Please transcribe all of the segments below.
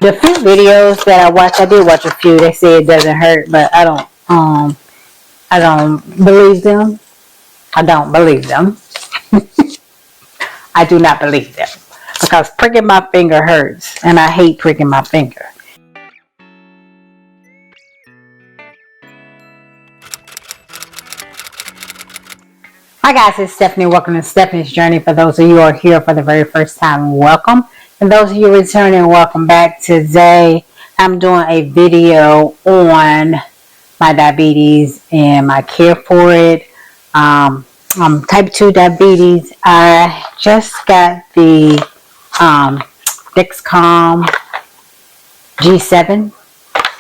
The few videos that I watched, I did watch a few. They say it doesn't hurt, but I don't believe them. I don't believe them. I do not believe them because pricking my finger hurts, and I hate pricking my finger. Hi guys, it's Stephanie. Welcome to Stephanie's Journey. For those of you who are here for the very first time, welcome. And those of you returning, welcome back. Today, I'm doing a video on my diabetes and my care for it. Type 2 diabetes. I just got the DEXCOM G7.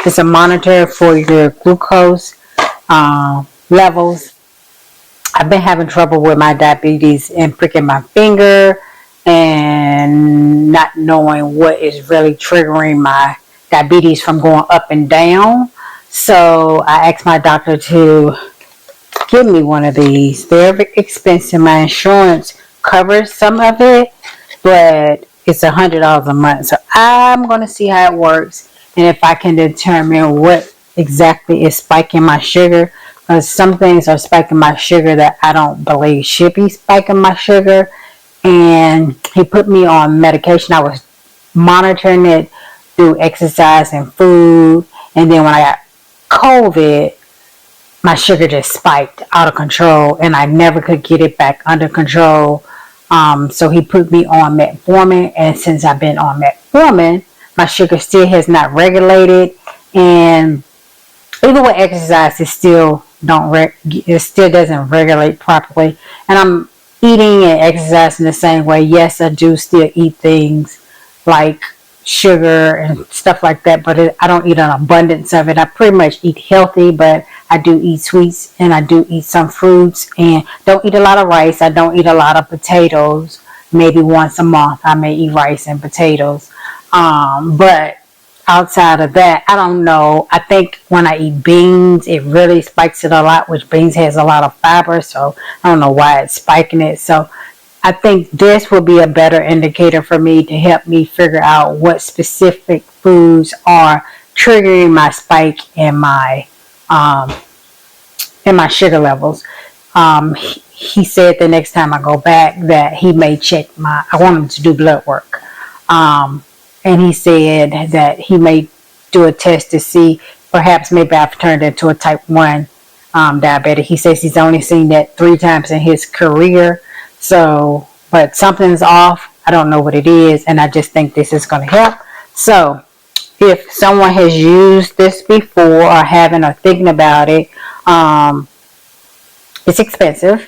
It's a monitor for your glucose levels. I've been having trouble with my diabetes and pricking my finger and not knowing what is really triggering my diabetes from going up and down. So I asked my doctor to give me one of these. They're expensive. My insurance covers some of it, but it's $100 a month. So I'm going to see how it works and if I can determine what exactly is spiking my sugar. Because some things are spiking my sugar that I don't believe should be spiking my sugar. And he put me on medication. I was monitoring it through exercise and food. And then when I got COVID, my sugar just spiked out of control. And I never could get it back under control. So he put me on metformin. And since I've been on metformin, my sugar still has not regulated. And even with exercise, it still doesn't regulate properly. And I'm eating and exercising the same way. Yes, I do still eat things like sugar and stuff like that, but I don't eat an abundance of it. I pretty much eat healthy, but I do eat sweets and I do eat some fruits and don't eat a lot of rice. I don't eat a lot of potatoes. Maybe once a month I may eat rice and potatoes. But outside of that, I don't know. I think when I eat beans, it really spikes it a lot, which beans has a lot of fiber. So I don't know why it's spiking it. So I think this will be a better indicator for me to help me figure out what specific foods are triggering my spike in my sugar levels. He said the next time I go back that he may check I want him to do blood work. And he said that he may do a test to see perhaps maybe I've turned into a type 1 diabetic. He says he's only seen that 3 times in his career. So, but something's off. I don't know what it is. And I just think this is going to help. So, if someone has used this before or haven't or thinking about it, it's expensive.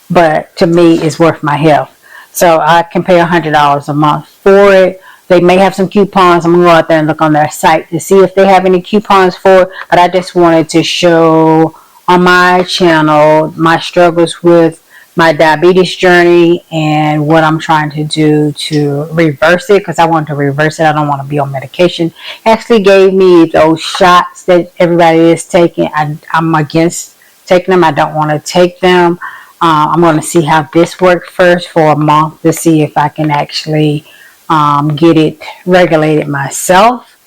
But to me, it's worth my health. So, I can pay $100 a month for it. They may have some coupons. I'm going to go out there and look on their site to see if they have any coupons for it. But I just wanted to show on my channel my struggles with my diabetes journey and what I'm trying to do to reverse it. Because I want to reverse it. I don't want to be on medication. Actually gave me those shots that everybody is taking. I'm against taking them. I don't want to take them. I'm going to see how this works first for a month to see if I can actually get it regulated myself.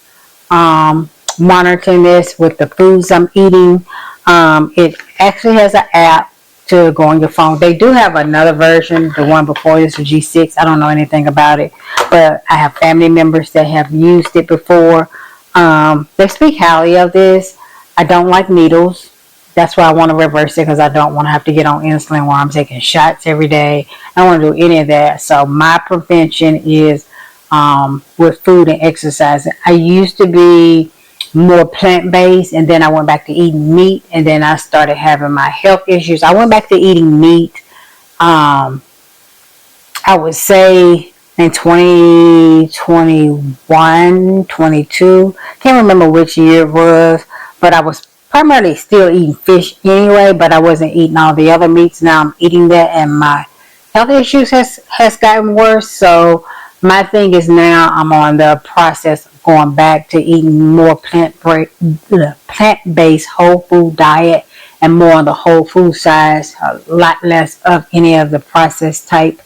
Monitoring this with the foods I'm eating. It actually has an app to go on your phone. They do have another version, the one before this, the G6. I don't know anything about it, but I have family members that have used it before. They speak highly of this. I don't like needles. That's why I want to reverse it, because I don't want to have to get on insulin where I'm taking shots every day. I don't want to do any of that. So my prevention is with food and exercise. I used to be more plant-based, and then I went back to eating meat, and then I started having my health issues. I went back to eating meat, I would say in 2021, 22. Can't remember which year it was, but I was primarily still eating fish anyway, but I wasn't eating all the other meats. Now I'm eating that, and my health issues has gotten worse. So my thing is now I'm on the process of going back to eating more plant-based whole food diet and more on the whole food side, a lot less of any of the processed type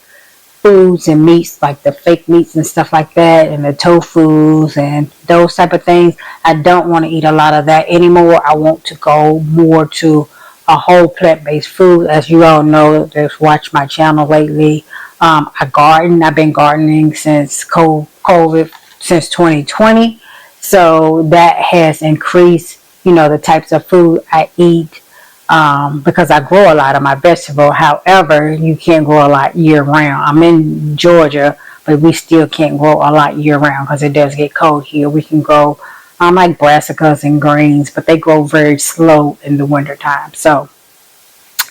foods and meats, like the fake meats and stuff like that, and the tofus and those type of things. I don't want to eat a lot of that anymore. I want to go more to a whole plant-based food. As you all know, that's watched my channel lately. I garden. I've been gardening since COVID, since 2020. So that has increased, the types of food I eat, because I grow a lot of my vegetable. However, you can't grow a lot year round. I'm in Georgia, but we still can't grow a lot year round because it does get cold here. We can grow like brassicas and greens, but they grow very slow in the wintertime. So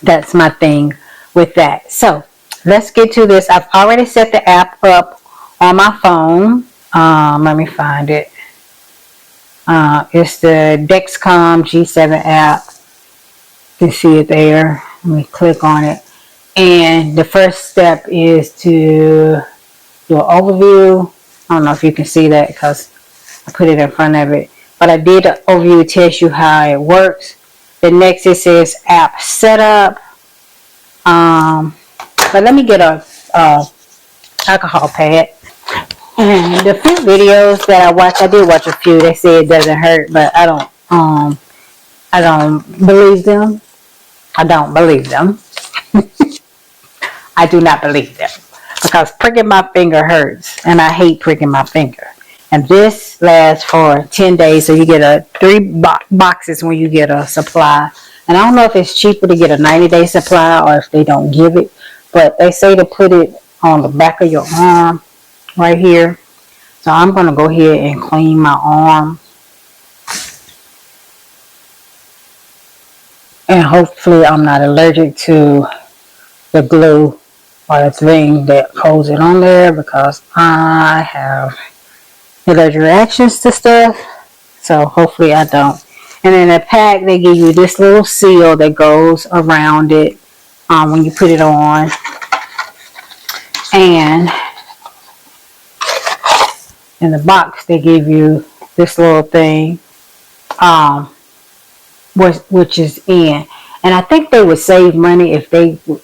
that's my thing with that. So let's get to this. I've already set the app up on my phone. Let me find it. It's the DEXCOM G7 app. You can see it there. Let me click on it. And the first step is to do an overview. I don't know if you can see that because I put it in front of it. But I did an overview to test you how it works. The next it says app setup. But let me get a alcohol pad. And the few videos that I watched, I did watch a few. They say it doesn't hurt, but I don't believe them. I don't believe them. I do not believe them because pricking my finger hurts, and I hate pricking my finger. And this lasts for 10 days, so you get 3 boxes when you get a supply. And I don't know if it's cheaper to get a 90-day supply or if they don't give it, but they say to put it on the back of your arm right here. So I'm going to go ahead and clean my arm. And hopefully I'm not allergic to the glue or the thing that holds it on there, because I have allergic reactions to stuff. So hopefully I don't. And in the pack they give you this little seal that goes around it when you put it on. And in the box they give you this little thing, which is in. And I think they would save money if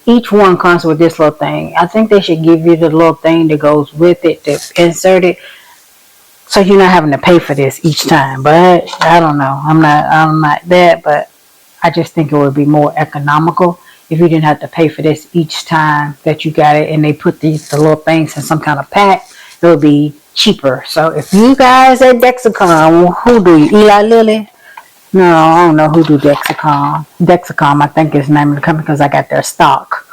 each one comes with this little thing. I think they should give you the little thing that goes with it to insert it, so you're not having to pay for this each time. But I don't know. I'm not that, but I just think it would be more economical if you didn't have to pay for this each time that you got it, and they put the little things in some kind of pack. It would be cheaper. So if you guys at DEXCOM, who do you? Eli Lilly? No, I don't know who do DEXCOM. DEXCOM, I think is the name of the company because I got their stock.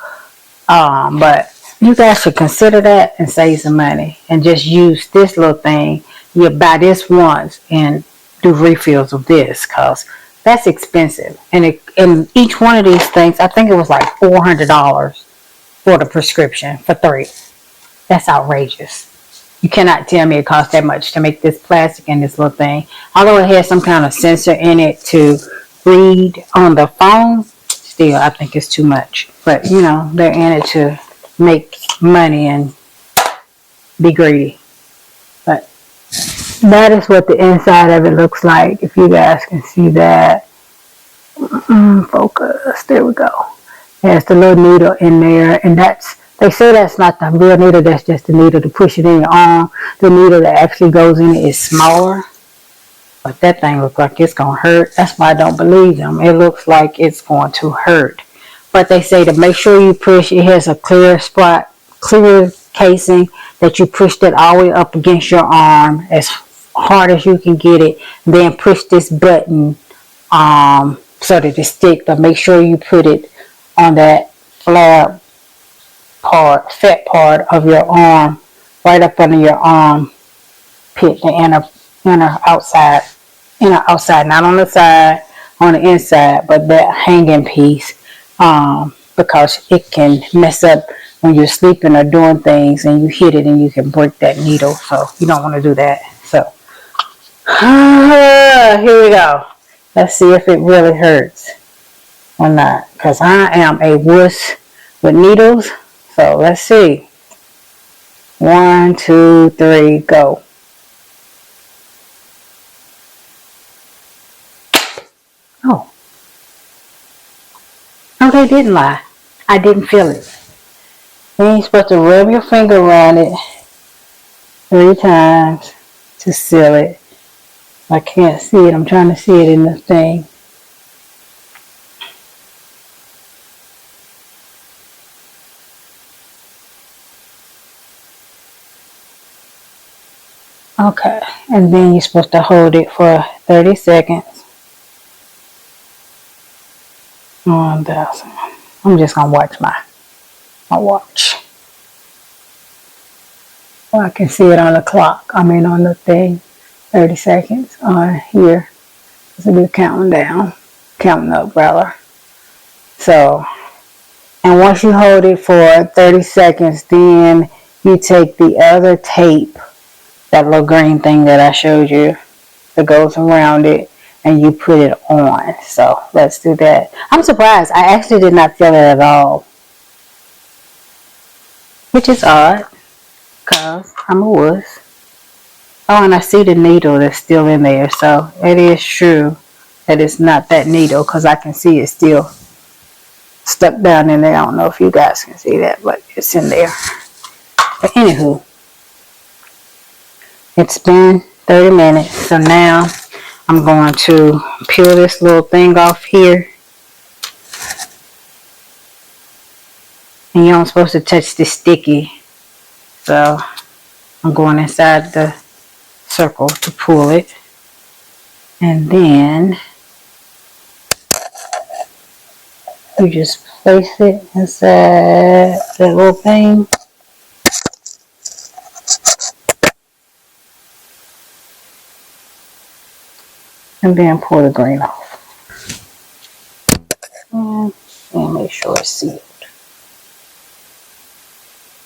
But you guys should consider that and save some money and just use this little thing. You buy this once and do refills of this, because that's expensive. And each one of these things, I think it was like $400 for the prescription for 3. That's outrageous. You cannot tell me it costs that much to make this plastic and this little thing. Although it has some kind of sensor in it to read on the phone, still I think it's too much. But they're in it to make money and be greedy. But that is what the inside of it looks like. If you guys can see that. Focus. There we go. It has the little needle in there, and they say that's not the real needle. That's just the needle to push it in your arm. The needle that actually goes in it is smaller. But that thing looks like it's going to hurt. That's why I don't believe them. It looks like it's going to hurt. But they say to make sure you push. It has a clear spot, clear casing, that you push that all the way up against your arm as hard as you can get it. Then push this button so that it sticks. But make sure you put it on that fat part of your arm, right up under your arm pit, the inner outside, not on the side, on the inside, but that hanging piece, because it can mess up when you're sleeping or doing things and you hit it and you can break that needle. So you don't want to do that. So here we go. Let's see if it really hurts or not, because I am a wuss with needles. So let's see. 1, 2, 3, go. Oh. Okay, didn't lie. I didn't feel it. Then you're supposed to rub your finger around it 3 times to seal it. I can't see it. I'm trying to see it in the thing. Okay, and then you're supposed to hold it for 30 seconds. I'm just gonna watch my watch. Well, I can see it on the clock. I mean on the thing. 30 seconds on here. It's a new counting up rather. So, and once you hold it for 30 seconds, then you take the other tape, that little green thing that I showed you that goes around it, and you put it on. So let's do that. I'm surprised. I actually did not feel it at all, which is odd because I'm a wuss. Oh, and I see the needle that's still in there. So it is true that it's not that needle because I can see it still stuck down in there. I don't know if you guys can see that, but it's in there. But anywho, it's been 30 minutes. So now I'm going to peel this little thing off here. And you're not supposed to touch the sticky. So I'm going inside the circle to pull it. And then you just place it inside that little thing. And then pull the green off. And make sure it's sealed.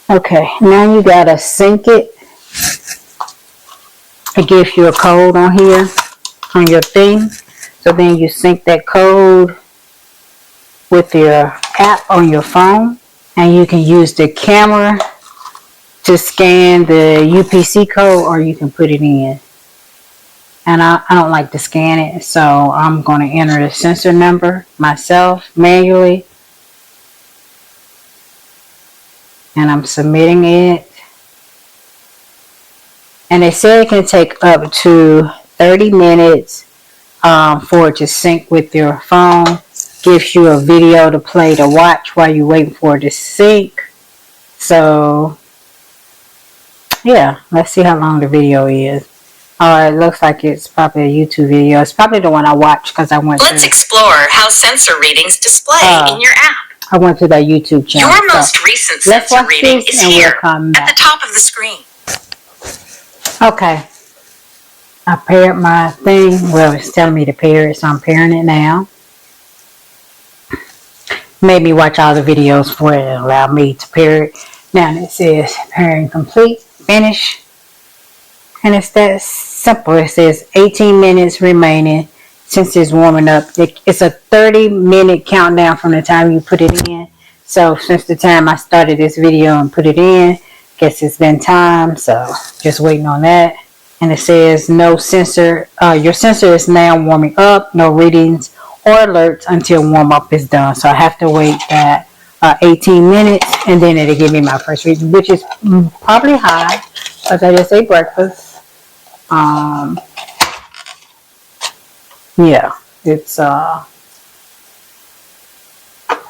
Okay, now you gotta sync it. It gives you a code on here, on your thing. So then you sync that code with your app on your phone. And you can use the camera to scan the UPC code, or you can put it in. And I don't like to scan it, so I'm going to enter the sensor number myself manually. And I'm submitting it. And they say it can take up to 30 minutes for it to sync with your phone. Gives you a video to play to watch while you're waiting for it to sync. So, yeah, let's see how long the video is. It looks like it's probably a YouTube video. It's probably the one I watched because I went Let's explore how sensor readings display in your app. I went to that YouTube channel. Your most recent sensor reading is here at the top of the screen. Okay. I paired my thing. Well, it's telling me to pair it, so I'm pairing it now. Made me watch all the videos for it and allowed me to pair it. Now it says pairing complete, finish. And it's that simple. It says 18 minutes remaining since it's warming up. It's a 30-minute countdown from the time you put it in. So since the time I started this video and put it in, guess it's been time. So just waiting on that. And it says no sensor. Your sensor is now warming up. No readings or alerts until warm up is done. So I have to wait that 18 minutes, and then it'll give me my first reading, which is probably high because I just ate breakfast. Yeah, it's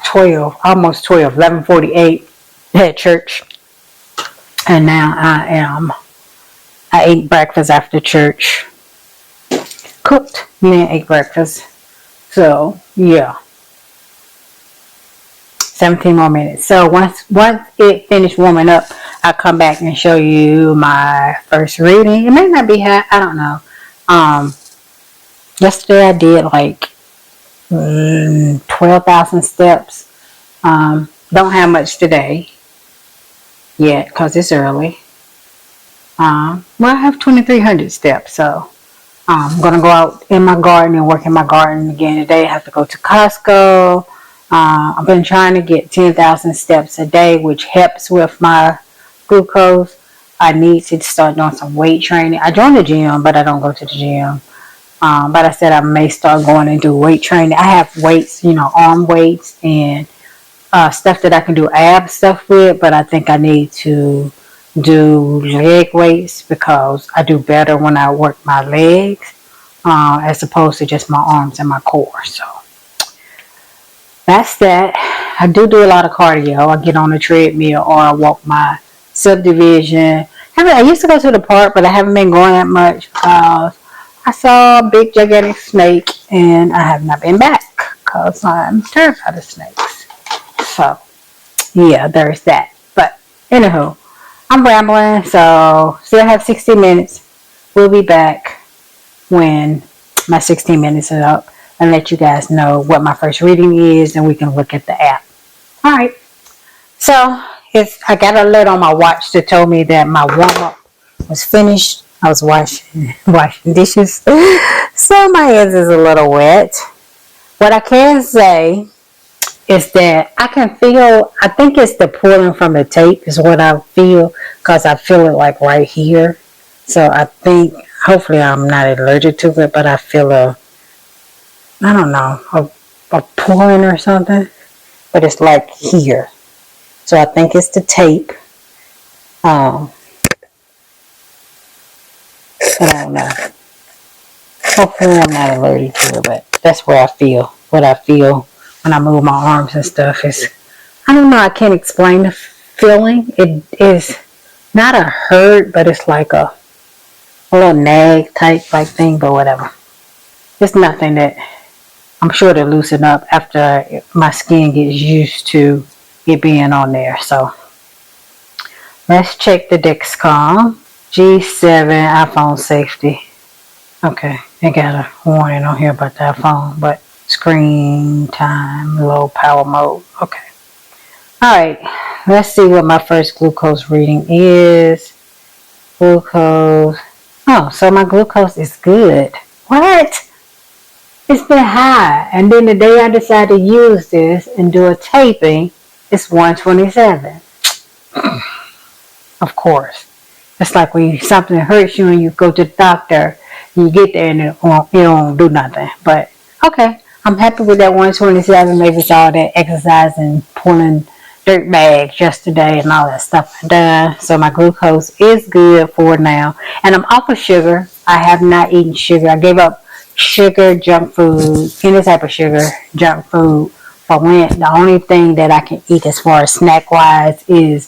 12, almost 12, 11:48 at church, and now I ate breakfast after church, cooked, and then ate breakfast. So yeah, 17 more minutes. So once it finished warming up, I'll come back and show you my first reading. It may not be high, I don't know. Yesterday I did like 12,000 steps. Don't have much today yet because it's early. Well, I have 2,300 steps, so I'm going to go out in my garden and work in my garden again today. I have to go to Costco. I've been trying to get 10,000 steps a day, which helps with my glucose. I need to start doing some weight training. I joined the gym, but I don't go to the gym. But I said I may start going and do weight training. I have weights, arm weights and stuff that I can do ab stuff with, but I think I need to do leg weights because I do better when I work my legs as opposed to just my arms and my core. So that's that. I do a lot of cardio. I get on the treadmill or I walk my subdivision. I used to go to the park, but I haven't been going that much because I saw a big gigantic snake and I have not been back because I'm terrified of snakes. So yeah, there's that. But anywho, I'm rambling, so still have 60 minutes. We'll be back when my 16 minutes is up and let you guys know what my first reading is, and we can look at the app. All right. So I got a alert on my watch that told me that my warm-up was finished. I was washing dishes, so my hands is a little wet. What I can say is that I can feel, I think it's the pulling from the tape is what I feel, because I feel it like right here. So I think, hopefully I'm not allergic to it, but I feel a pulling or something, but it's like here. So I think it's the tape. I don't know. Hopefully I'm not allergic to it, but that's where I feel. What I feel when I move my arms and stuff is, I don't know, I can't explain the feeling. It is not a hurt, but it's like a little nag type like thing, but whatever. It's nothing that I'm sure to loosen up after my skin gets used to it being on there. So let's check the DEXCOM. G7 iPhone safety. Okay, they got a warning on here about that phone, but screen time, low power mode. Okay. Alright, let's see what my first glucose reading is. Glucose. Oh, so my glucose is good. What? It's been high. And then the day I decided to use this and do a taping, it's 127. Of course. It's like when something hurts you and you go to the doctor, and you get there and it don't do nothing. But okay, I'm happy with that 127. Maybe it's all that exercise and pulling dirt bags yesterday and all that stuff I done. So my glucose is good for now. And I'm off of sugar. I have not eaten sugar. I gave up sugar, junk food, any type of sugar, junk food for Lent. The only thing that I can eat as far as snack wise is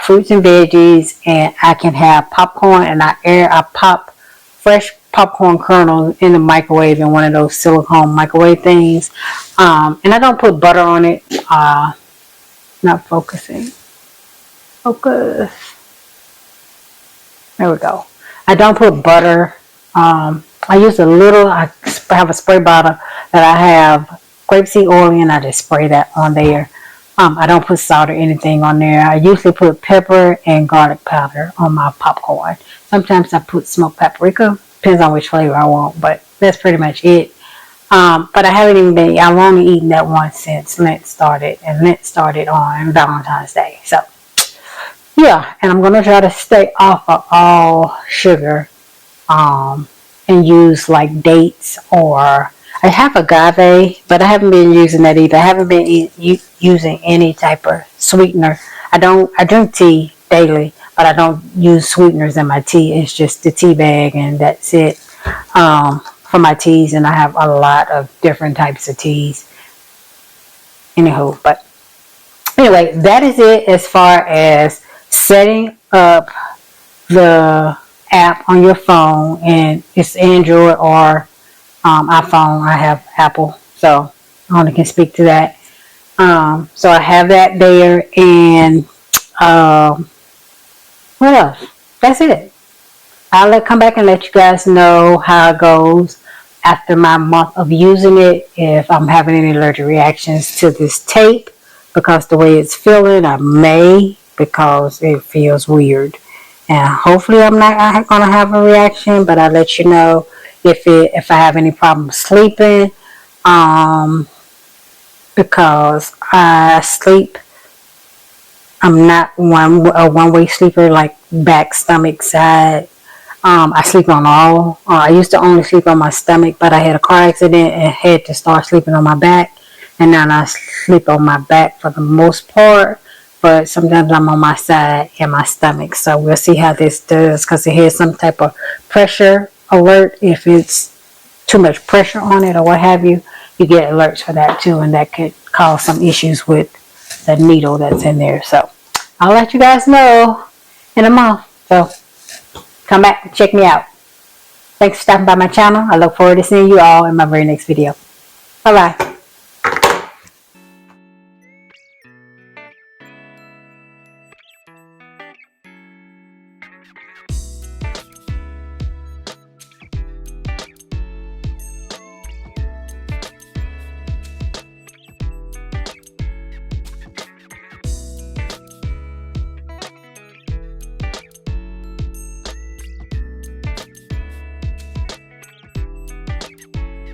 fruits and veggies, and I can have popcorn, and I pop fresh popcorn kernels in the microwave in one of those silicone microwave things, and I don't put butter on it. Not focusing. Focus. There we go. I don't put butter. I use a little. I have a spray bottle that I have grapeseed oil in. I just spray that on there. I don't put salt or anything on there. I usually put pepper and garlic powder on my popcorn. Sometimes I put smoked paprika. Depends on which flavor I want, but that's pretty much it. But I haven't even been, I've only eaten that once since Lent started, and Lent started on Valentine's Day. So, yeah, and I'm going to try to stay off of all sugar and use like dates, or I have agave, but I haven't been using that either. I haven't been using any type of sweetener. I drink tea daily, but I don't use sweeteners in my tea. It's just the tea bag, and that's it for my teas. And I have a lot of different types of teas. Anywho, but anyway, that is it as far as setting up the app on your phone, and it's Android or iPhone. I have Apple, so I only can speak to that. So I have that there, and what else? That's it. I'll come back and let you guys know how it goes after my month of using it, if I'm having any allergic reactions to this tape, because the way it's feeling, I may, because it feels weird. And hopefully I'm not going to have a reaction, but I'll let you know if I have any problems sleeping, because I sleep, I'm not a one-way sleeper, like back, stomach, side. I sleep on all. I used to only sleep on my stomach, but I had a car accident and had to start sleeping on my back. and then I sleep on my back for the most part. But sometimes I'm on my side and my stomach. So we'll see how this does, because it has some type of pressure alert. If it's too much pressure on it or what have you, you get alerts for that too, and that could cause some issues with the needle that's in there. So I'll let you guys know in a month. So come back and check me out. Thanks for stopping by my channel. I look forward to seeing you all in my very next video. Bye bye.